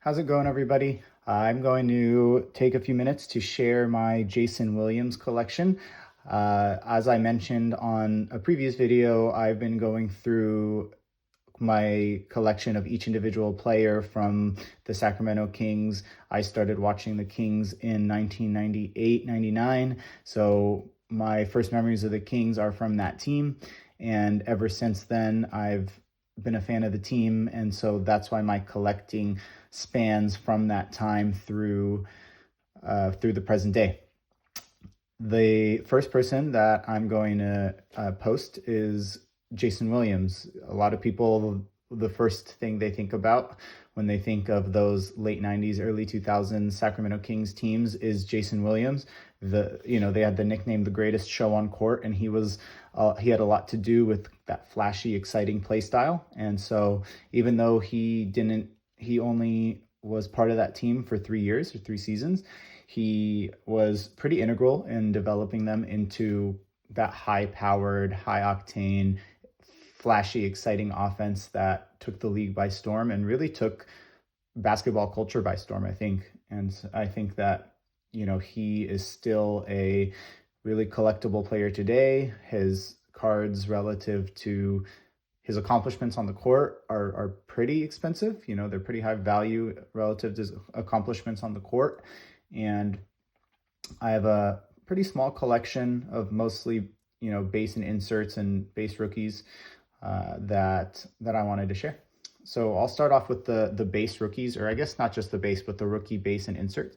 How's it going, everybody? I'm going to take a few minutes to share my Jason Williams collection. As I mentioned on a previous video, I've been going through my collection of each individual player from the Sacramento Kings. I started watching the Kings in 1998, 99. So my first memories of the Kings are from that team. And ever since then, I've been a fan of the team. And so that's why my collecting spans from that time through the present day. The first person that I'm going to post is Jason Williams. A lot of people, the first thing they think about when they think of those late 90s, early 2000s Sacramento Kings teams is Jason Williams. They had the nickname the greatest show on court, and he had a lot to do with that flashy, exciting play style. And so even though he only was part of that team for 3 years or 3 seasons, he was pretty integral in developing them into that high-powered, high-octane, flashy, exciting offense that took the league by storm and really took basketball culture by storm, I think. And I think that, he is still a really collectible player today. His cards relative to his accomplishments on the court are pretty expensive. They're pretty high value relative to his accomplishments on the court. And I have a pretty small collection of mostly, base and inserts and base rookies that I wanted to share. So I'll start off with the base rookies, or I guess not just the base, but the rookie base and insert.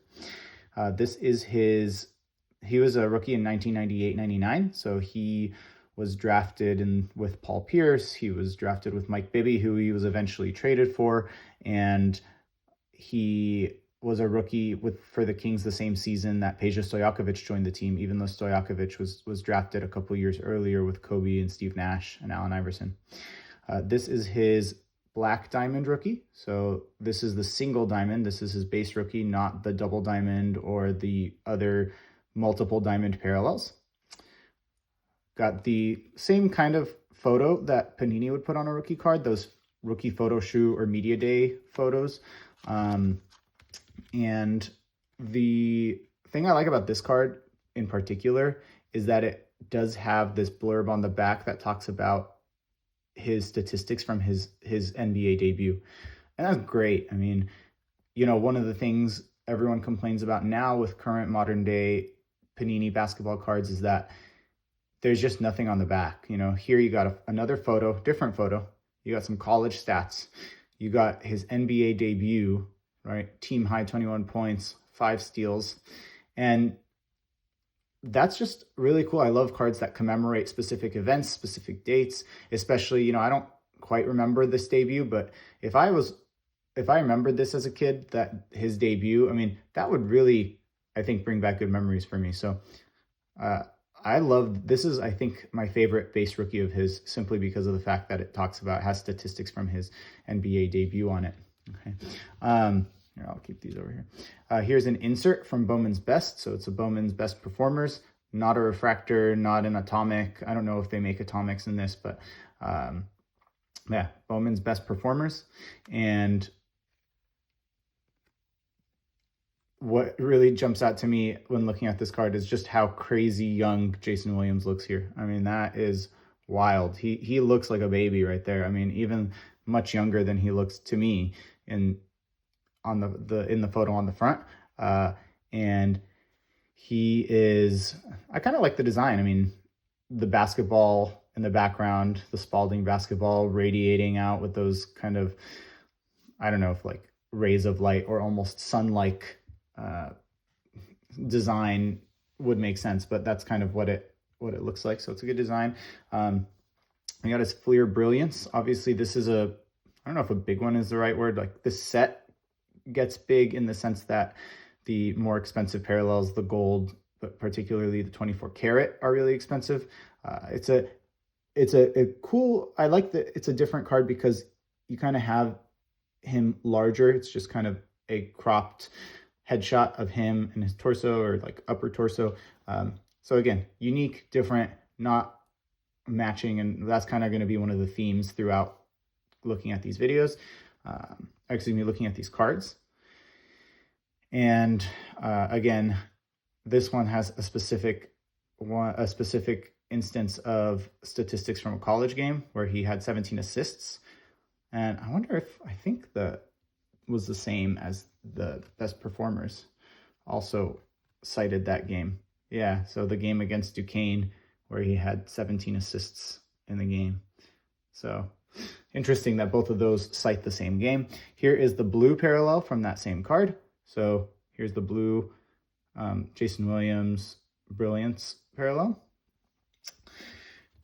He was a rookie in 1998-99. So he was drafted with Paul Pierce. He was drafted with Mike Bibby, who he was eventually traded for. And he was a rookie for the Kings the same season that Peja Stojakovic joined the team, even though Stojakovic was drafted a couple years earlier with Kobe and Steve Nash and Allen Iverson. This is his black diamond rookie. So this is the single diamond. This is his base rookie, not the double diamond or the other multiple diamond parallels. Got the same kind of photo that Panini would put on a rookie card, those rookie photo shoot or media day photos. And the thing I like about this card in particular is that it does have this blurb on the back that talks about his statistics from his NBA debut. And that's great. I mean, one of the things everyone complains about now with current modern day Panini basketball cards is that there's just nothing on the back. Here you got another photo, different photo. You got some college stats. You got his NBA debut, right? Team high 21 points, 5 steals. And that's just really cool. I love cards that commemorate specific events, specific dates, especially, I don't quite remember this debut, but if I remembered this as a kid, that his debut, I mean, that would really, I think, bring back good memories for me. So I love, this is, I think, my favorite base rookie of his, simply because of the fact that it has statistics from his NBA debut on it. Okay. Here, I'll keep these over here. Here's an insert from Bowman's Best. So it's a Bowman's Best Performers, not a refractor, not an atomic. I don't know if they make atomics in this, but yeah, Bowman's Best Performers. And what really jumps out to me when looking at this card is just how crazy young Jason Williams looks here. I mean, that is wild. He looks like a baby right there. I mean, even much younger than he looks to me in the photo on the front. And he is, I kind of like the design. I mean, the basketball in the background, the Spalding basketball radiating out with those kind of, I don't know if like rays of light or almost sun-like design would make sense, but that's kind of what it looks like. So it's a good design. We got his Fleer Brilliance. Obviously, this is I don't know if a big one is the right word. Like, this set gets big in the sense that the more expensive parallels, the gold, but particularly the 24 karat, are really expensive. It's a cool, I like that it's a different card because you kind of have him larger. It's just kind of a cropped headshot of him and his torso, or like upper torso. So again, unique, different, not matching, and that's kind of going to be one of the themes throughout looking at these videos. Looking at these cards. And again, this one has a specific instance of statistics from a college game where he had 17 assists. And I wonder if, I think that was the same as the best performers also cited that game. Yeah, so the game against Duquesne where he had 17 assists in the game. So interesting that both of those cite the same game. Here is the blue parallel from that same card. So here's the blue Jason Williams Brilliance parallel.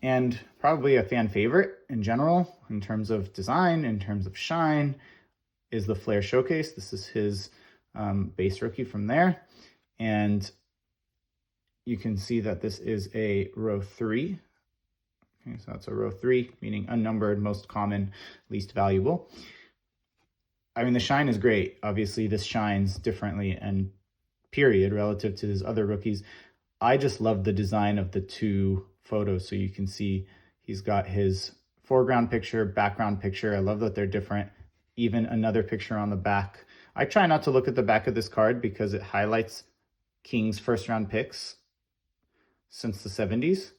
And probably a fan favorite in general, in terms of design, in terms of shine, is the Flair Showcase. This is his base rookie from there. And you can see that this is a row 3. Okay, so that's a row 3, meaning unnumbered, most common, least valuable. I mean, the shine is great. Obviously, this shines differently and period relative to his other rookies. I just love the design of the two photos. So you can see he's got his foreground picture, background picture. I love that they're different. Even another picture on the back. I try not to look at the back of this card because it highlights Kings first round picks since the 70s.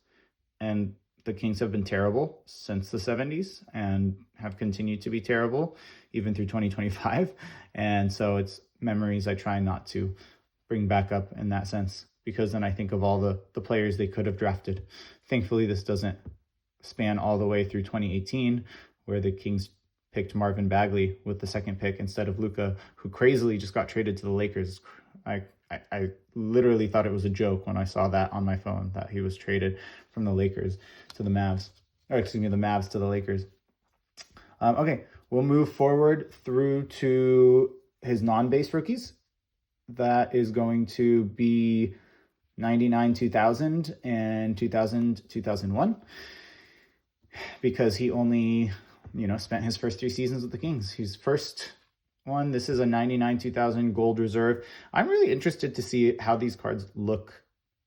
And the Kings have been terrible since the 70s and have continued to be terrible even through 2025. And so it's memories I try not to bring back up in that sense, because then I think of all the players they could have drafted. Thankfully, this doesn't span all the way through 2018, where the Kings picked Marvin Bagley with the second pick instead of Luka, who crazily just got traded to the Lakers. I literally thought it was a joke when I saw that on my phone, that he was traded from the Lakers to the Mavs. Or excuse me, the Mavs to the Lakers. Okay, we'll move forward through to his non-base rookies. That is going to be 99, 2000, and 2000, 2001. Because he only, spent his first 3 seasons with the Kings. He's first one. This is a 99, 2000 gold reserve. I'm really interested to see how these cards look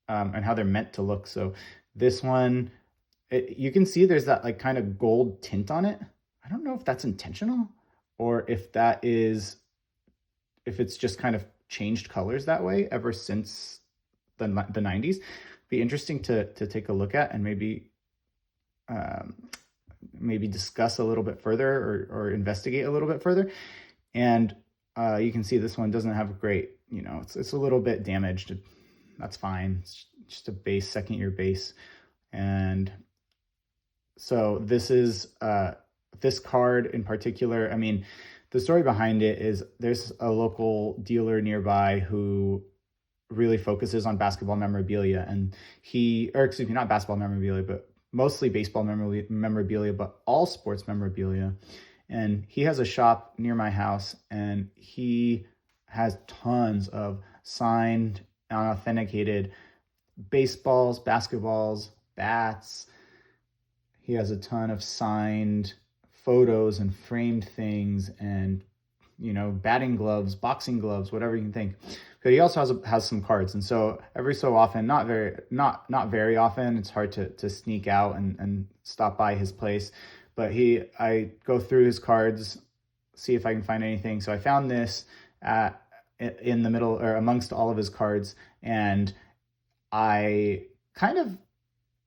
and how they're meant to look. So this one, you can see there's that like kind of gold tint on it. I don't know if that's intentional or if it's just kind of changed colors that way ever since the 90s. Be interesting to take a look at and maybe discuss a little bit further or investigate a little bit further. And you can see this one doesn't have a great, it's a little bit damaged. That's fine. It's just a base, second year base. And so this is this card in particular. I mean, the story behind it is there's a local dealer nearby who really focuses on basketball memorabilia, and not basketball memorabilia, but mostly baseball memorabilia, but all sports memorabilia. And he has a shop near my house, and he has tons of signed, unauthenticated baseballs, basketballs, bats. He has a ton of signed photos and framed things and, batting gloves, boxing gloves, whatever you can think. But he also has some cards. And so every so often, not very often, it's hard to sneak out and stop by his place. But I go through his cards, see if I can find anything. So I found this in the middle or amongst all of his cards. And I kind of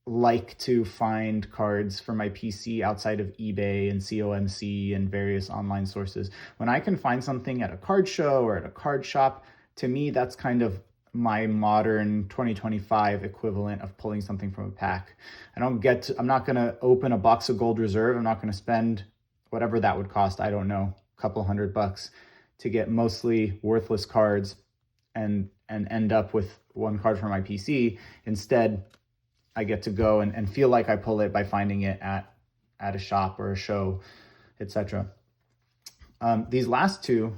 like to find cards for my PC outside of eBay and COMC and various online sources. When I can find something at a card show or at a card shop, to me, that's kind of my modern 2025 equivalent of pulling something from a pack. I'm not going to open a box of gold reserve. I'm not going to spend whatever that would cost. I don't know, a couple $100 to get mostly worthless cards and end up with one card for my PC. Instead, I get to go and feel like I pull it by finding it at a shop or a show, etc. These last two,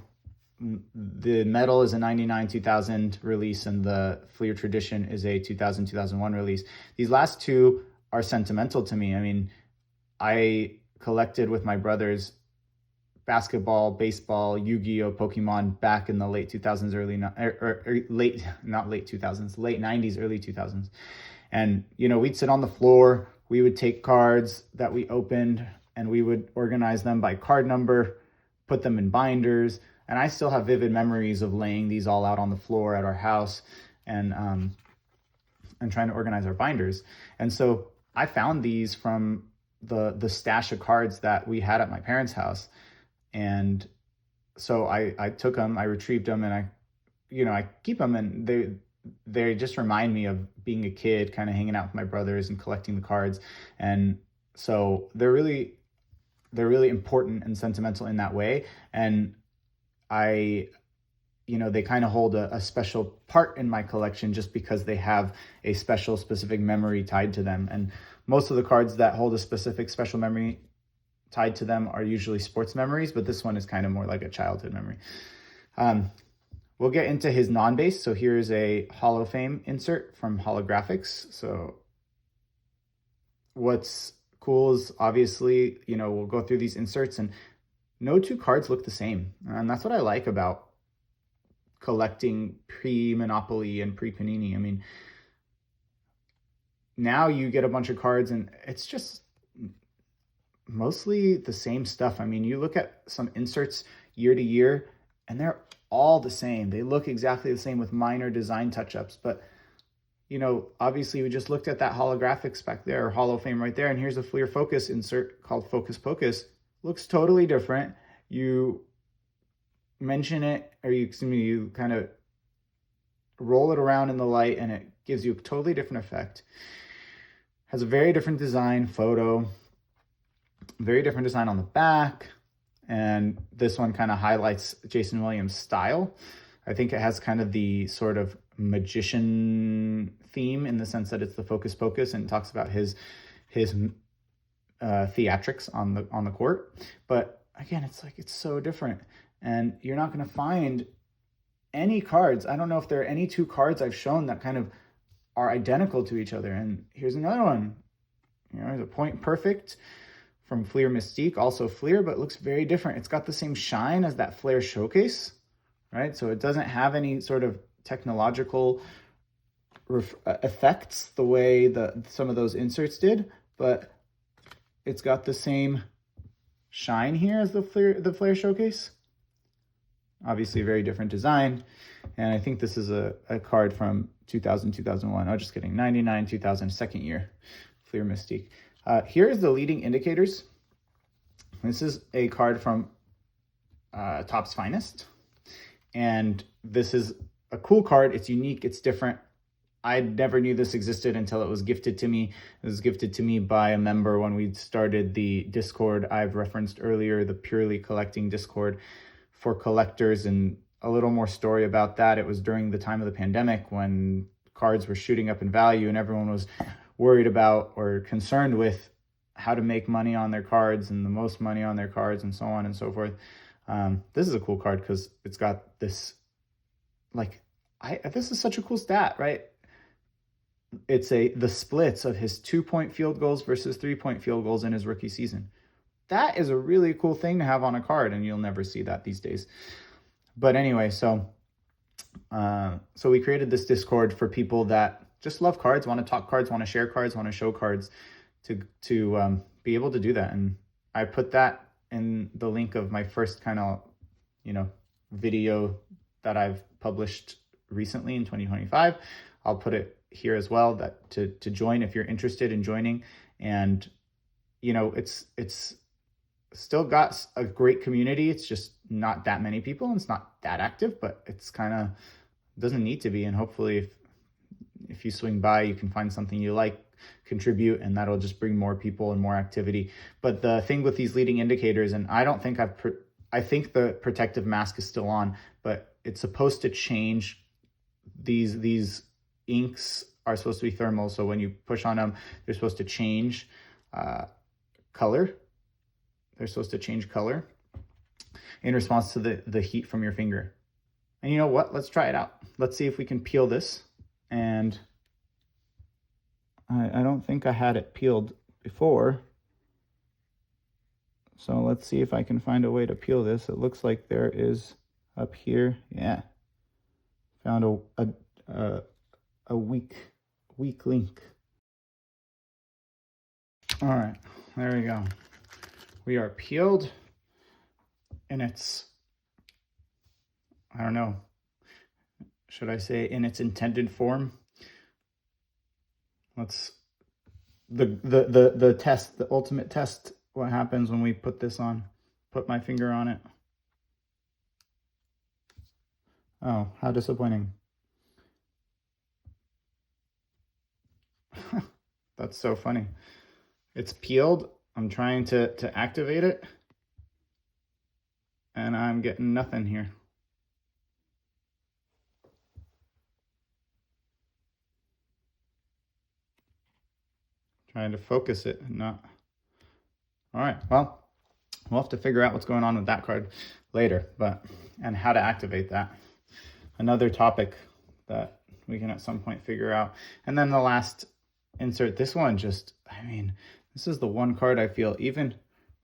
the metal is a 99 2000 release and the Fleer Tradition is a 2000 2001 release. These last two are sentimental to me. I mean, I collected with my brothers basketball, baseball, Yu-Gi-Oh, Pokemon back in the late 2000s, late 90s, early 2000s. And, we'd sit on the floor, we would take cards that we opened and we would organize them by card number, put them in binders. And I still have vivid memories of laying these all out on the floor at our house and trying to organize our binders. And so I found these from the stash of cards that we had at my parents' house. And so I took them, I retrieved them, and I keep them, and they just remind me of being a kid, kind of hanging out with my brothers and collecting the cards. And so they're really important and sentimental in that way. And they kind of hold a special part in my collection just because they have a specific memory tied to them. And most of the cards that hold a special memory tied to them are usually sports memories, but this one is kind of more like a childhood memory. We'll get into his non-base. So here's a Hall of Fame insert from Holographics. So what's cool is obviously, we'll go through these inserts and no two cards look the same. And that's what I like about collecting pre-Monopoly and pre-Panini. I mean, now you get a bunch of cards and it's just mostly the same stuff. I mean, you look at some inserts year to year and they're all the same. They look exactly the same with minor design touch-ups. But, obviously we just looked at that Holographics back there, or Hall of Fame right there. And here's a Fleer Focus insert called Focus Pocus. Looks totally different. You mention it, or you kind of roll it around in the light and it gives you a totally different effect. Has a very different design photo, very different design on the back. And this one kind of highlights Jason Williams' style. I think it has kind of the sort of magician theme in the sense that it's the Focus Pocus and talks about his theatrics on the court. But again, it's so different. And you're not going to find any cards. I don't know if there are any two cards I've shown that kind of are identical to each other. And here's another one. There's a Point Perfect from Fleer Mystique, also Fleer, but looks very different. It's got the same shine as that Fleer Showcase, right? So it doesn't have any sort of technological effects the way some of those inserts did, but it's got the same shine here as the Fleer Showcase. Obviously a very different design. And I think this is a card from 2000, 2001. Oh, just kidding. 99, 2000, second year, Fleer Mystique. Here's the leading indicators. This is a card from Topps Finest. And this is a cool card. It's unique. It's different. I never knew this existed until it was gifted to me. It was gifted to me by a member when we started the Discord I've referenced earlier, the Purely Collecting Discord for collectors. And a little more story about that. It was during the time of the pandemic when cards were shooting up in value and everyone was worried about or concerned with how to make money on their cards and the most money on their cards and so on and so forth. This is a cool card because it's got this, this is such a cool stat, right? It's the splits of his 2-point field goals versus 3-point field goals in his rookie season. That is a really cool thing to have on a card, and you'll never see that these days. But anyway, so we created this Discord for people that just love cards, want to talk cards, want to share cards, want to show cards, to be able to do that. And I put that in the link of my first kind of, video that I've published recently in 2025. I'll put it here as well, that to join if you're interested in joining. And it's still got a great community. It's just not that many people and it's not that active, but it's kind of doesn't need to be. And hopefully if you swing by, you can find something you like, contribute, and that'll just bring more people and more activity. But the thing with these leading indicators, and I don't think I think the protective mask is still on, but it's supposed to change. These inks are supposed to be thermal, so when you push on them, they're supposed to change color. They're supposed to change color in response to the heat from your finger. And you know what? Let's try it out. Let's see if we can peel this. And I don't think I had it peeled before. So let's see if I can find a way to peel this. It looks like there is up here. Yeah. Found a weak link. All right, there we go. We are peeled, and it's I don't know, should I say in its intended form? Let's, the test, the ultimate test, what happens when we put this on, put my finger on it. Oh, how disappointing. That's so funny. It's peeled. I'm trying to activate it, and I'm getting nothing here. Trying to focus it and not. All right, well, we'll have to figure out what's going on with that card later, and how to activate that. Another topic that we can at some point figure out. And then the last insert, this one just, I mean, this is the one card I feel, even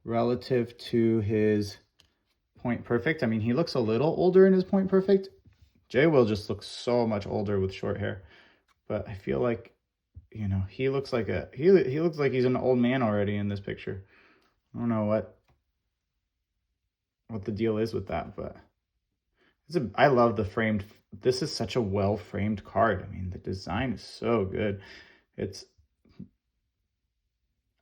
relative to his Point Perfect. I mean, he looks a little older in his Point Perfect. J-Will just looks so much older with short hair. But I feel like, you know, he looks like he looks like he's an old man already in this picture. I don't know what the deal is with that, but I love the framed. This is such a well framed card. I mean, the design is so good.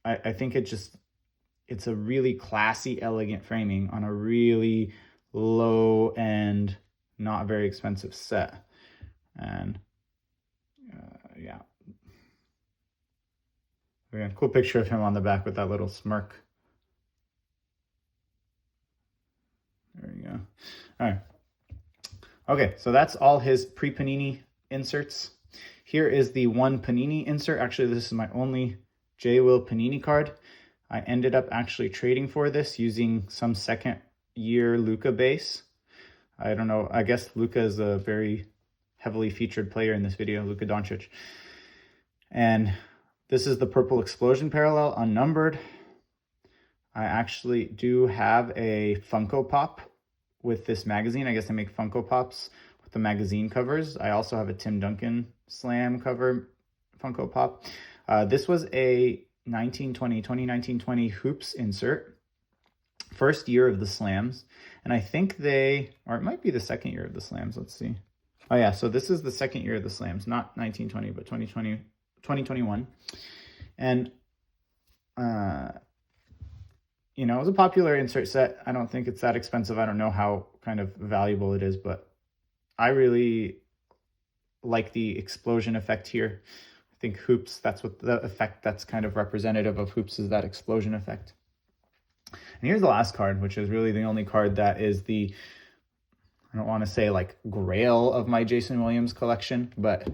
I think it's a really classy, elegant framing on a really low end, not very expensive set. And yeah. Again, cool picture of him on the back with that little smirk. There you go. All right. Okay, so that's all his pre-Panini inserts. Here is the one Panini insert. Actually, this is my only J-Will Panini card. I ended up actually trading for this using some second year Luka base. I don't know, I guess Luka is a very heavily featured player in this video, Luka Doncic. And this is the Purple Explosion parallel, unnumbered. I actually do have a Funko Pop with this magazine. I guess they make Funko Pops with the magazine covers. I also have a Tim Duncan Slam cover Funko Pop. This was a 2019-20 Hoops insert. First year of the Slams. And I think or it might be the second year of the Slams. Let's see. Oh yeah, so this is the second year of the Slams, not 1920, but 2021. And, you know, it was a popular insert set. I don't think it's that expensive. I don't know how kind of valuable it is, but I really like the explosion effect here. I think Hoops, that's what the effect that's kind of representative of Hoops is, that explosion effect. And here's the last card, which is really the only card that is the, I don't want to say like grail of my Jason Williams collection, but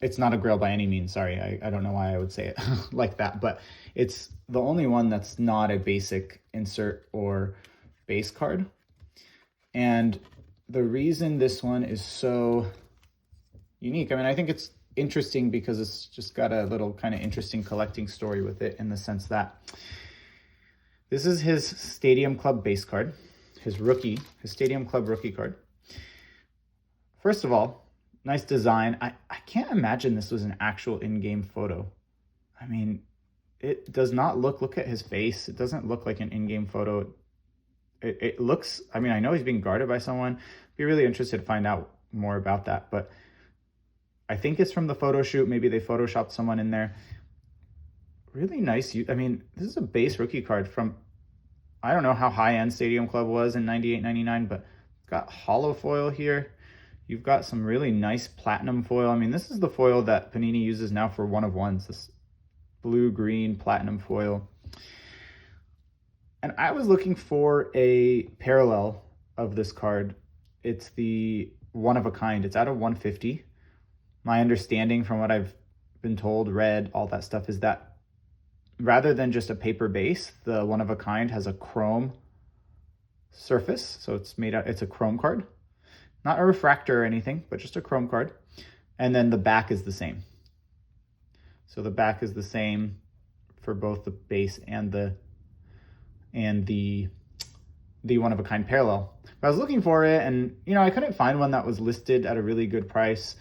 it's not a grail by any means. Sorry, I don't know why I would say it like that, but it's the only one that's not a basic insert or base card. And the reason this one is so unique, I mean, I think it's interesting because it's just got a little kind of interesting collecting story with it, in the sense that this is his Stadium Club base card, his Stadium Club rookie card. First of all, nice design. I can't imagine this was an actual in-game photo. I mean, it does not look at his face. It doesn't look like an in-game photo. It looks, I mean, I know he's being guarded by someone. Be really interested to find out more about that, but I think it's from the photo shoot. Maybe they photoshopped someone in there. Really nice. I mean, this is a base rookie card from, I don't know how high-end Stadium Club was in 98, 99, but it's got hollow foil here. You've got some really nice platinum foil. I mean, this is the foil that Panini uses now for one-of-ones, this blue-green platinum foil. And I was looking for a parallel of this card. It's the one-of-a-kind. It's out of 150. My understanding from what I've been told, read, all that stuff, is that rather than just a paper base, the one-of-a-kind has a chrome surface. So it's a chrome card. Not a refractor or anything, but just a chrome card. And then the back is the same. So the back is the same for both the base and the one-of-a-kind parallel. But I was looking for it, and you know, I couldn't find one that was listed at a really good price,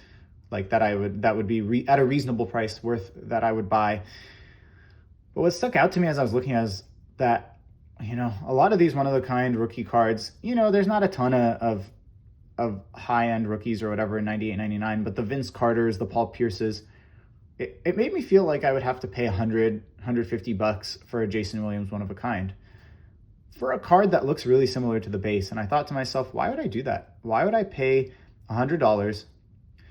like that would be at a reasonable price, worth that I would buy. But what stuck out to me as I was looking is that, you know, a lot of these one-of-a-kind rookie cards, you know, there's not a ton of of high-end rookies or whatever in 98, 99, but the Vince Carters, the Paul Pierces, it made me feel like I would have to pay $100, $150 for a Jason Williams one of a kind for a card that looks really similar to the base. And I thought to myself, why would I do that? Why would I pay $100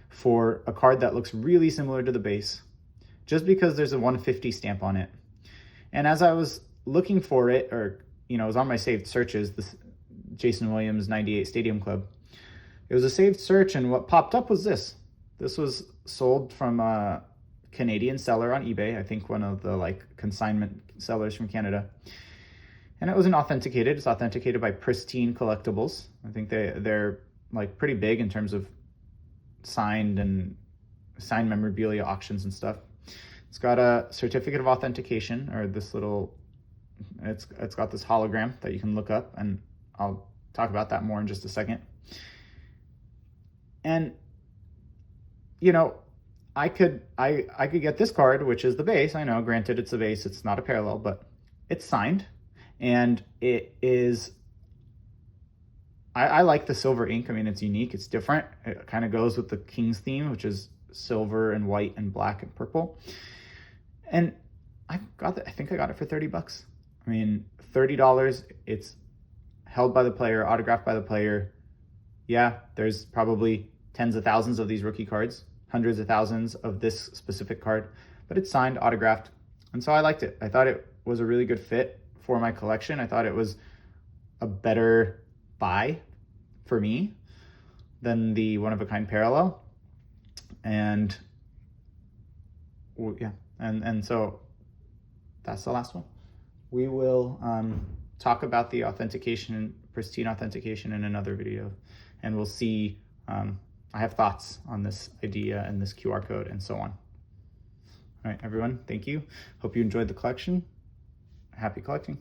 for a card that looks really similar to the base just because there's a 150 stamp on it? And as I was looking for it, or, you know, it was on my saved searches, this Jason Williams 98 Stadium Club, it was a saved search, and what popped up was this. This was sold from a Canadian seller on eBay, I think one of the like consignment sellers from Canada. And it wasn't authenticated. It's authenticated by Pristine Collectibles. I think they're like pretty big in terms of signed memorabilia auctions and stuff. It's got a certificate of authentication, or this little, it's got this hologram that you can look up, and I'll talk about that more in just a second. And, you know, I could get this card, which is the base. I know, granted, it's the base, it's not a parallel, but it's signed, and it is, I like the silver ink. I mean, it's unique, it's different. It kind of goes with the Kings theme, which is silver and white and black and purple. And I think I got it for $30. I mean, $30, it's held by the player, autographed by the player. Yeah, there's probably tens of thousands of these rookie cards, hundreds of thousands of this specific card, but it's signed, autographed. And so I liked it. I thought it was a really good fit for my collection. I thought it was a better buy for me than the one-of-a-kind parallel. And yeah, and so that's the last one. We will talk about the authentication, pristine authentication, in another video, and we'll see, I have thoughts on this idea and this QR code and so on. All right, everyone, thank you. Hope you enjoyed the collection. Happy collecting.